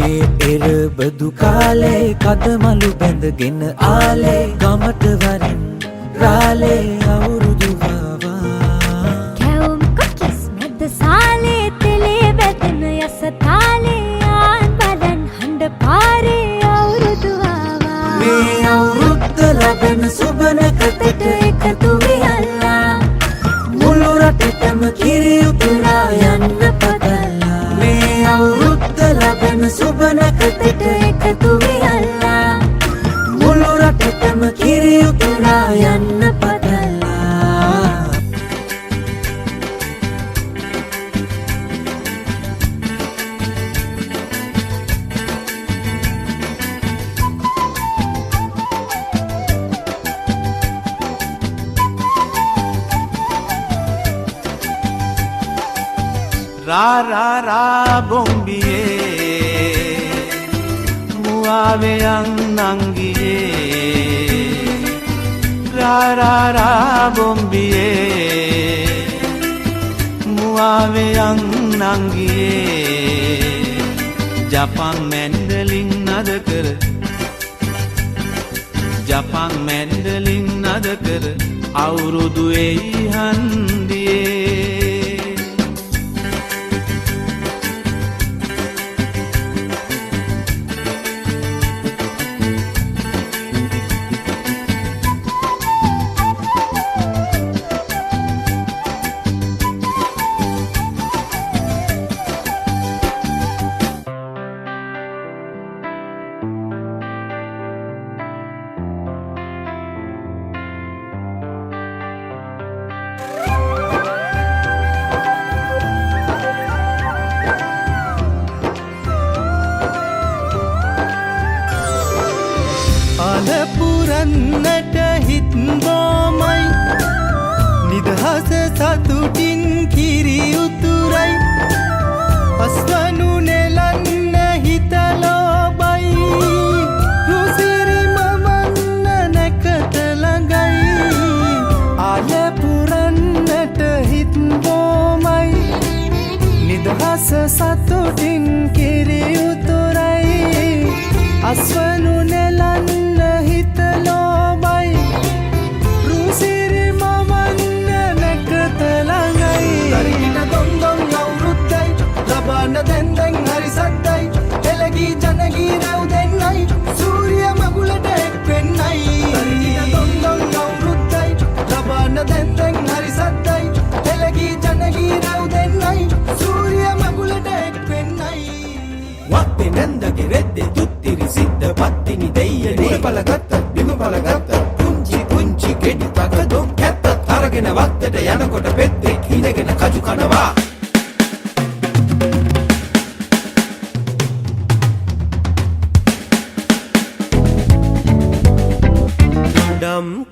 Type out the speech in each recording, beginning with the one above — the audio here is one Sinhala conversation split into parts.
එරබදු කාලේ කදමලු බැඳගෙන ආලේ ගමට වරින් රාලේ අවුරුදු වවා කැවුම් කොකිස් මැද සාලේ තෙලේ වැටෙන යස තාලේ ආන් බලන් හඬ පාරේ අවුරුදු වවා මේ අවුරුද්ද ලබන සුබනකතට එකතු වියල්ලා මුළු රටටම කිරි උතුරා යන්න පතලා මේ අවුරුද්ද ලබන සුබනකතට එකතු වියල්ලා මුළු රටටම කිරි උතුරා යන්න පතලා रा रा रा बोंबिये मुआवे अंगिये रा रा रा बोंबिये मुआवे अंगिये जापान मैंडलिंग नद कर जापान मैंडलिंग नद कर අවුරුදු එයි හන්දියේ පුරන්නට හිත් බොමයි නිදහස සතුටින් කිරි උතුරයි පස්වනු නෙලන්න හිත ලෝබයි රුසිරි මමන්න නැකත ළඟයි ආල පුරන්නට හිත් බොමයි නිදහස සතුටින් කිරි උතුරයි අස්වනු නෙලන්න දැන්දැන් හරි සද්දයි එලගී ජනගී රැව් දෙන්නයි සූරිය මගුලට එක් වෙන්නයි දොන්දොන් අවුරුද්දයි ලබන්න දැන්දැන් හරි සද්දයි එලගී ජනගී රැව් දෙන්නයි සූරිය මගුලට එක් වෙන්නයි වත්තේ නැන්දගේ රෙද්දේ තුත්තිරි සිද්ධ පත්තිනි දෙයියනේ බලගත්ත බිම බලගත්ත පුංචි පුංචි ගෙඩි තකදොම් කැත්ත අරගෙන වත්තට යනකොට පෙත්තේ ඉඳගෙන කජු කනවා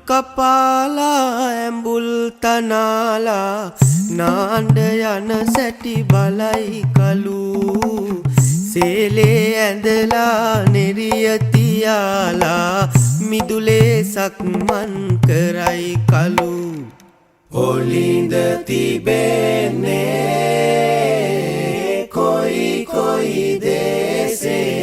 කපාලා ඇඹුල් තනාලා නාණ්ඩ යන සැටි බලයි කලු සේලේ ඇඳලා නෙරිය තියාලා මිදුලේ සක්මන් කරයි කලු ඔලින්ද තිබෙන්නේ කොයි කොයි දේසේ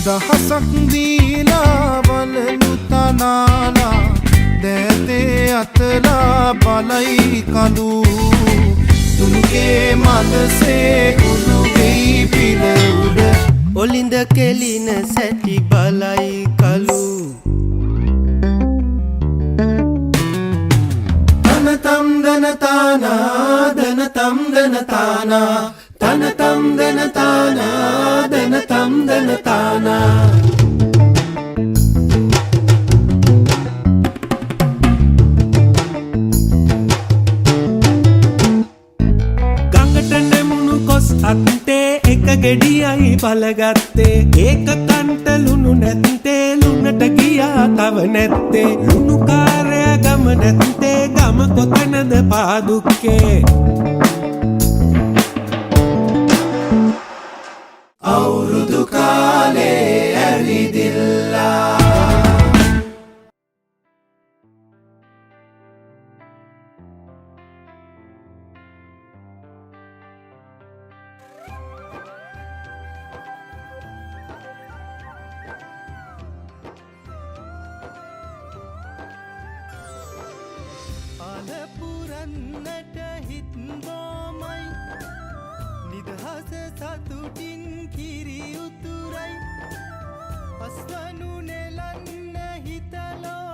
දහසක් දීලා බලනු තනාලා දැතේ අතලා බලයි කඳු තුනුගේ මනසේ කුළුගෙයි පිළ උඩ ඔලින්ද කෙලින සැටි බලයි කලු දනතම් දනතානා දනතම් දනතානා තනතම් දනතානා දනතම් දනතානා ගඟට නැමුණු කොස් අත්තේ එක ගෙඩියයි බලගත්තේ ඒක කන්ට ලුණු නැත්තේ ලුණට ගියා තව නැත්තේ ලුණු කාර්ය ගම නැත්තේ ගම කොතනද පාදුක්කේ අවුරුදු කාලේ ඇවිදිල්ලා කඳ පුරන්නට හිත් බොමයි නිදහස සතුටින් කිරි උතුරයි අස්වනු නෙලන්න හිතලෝ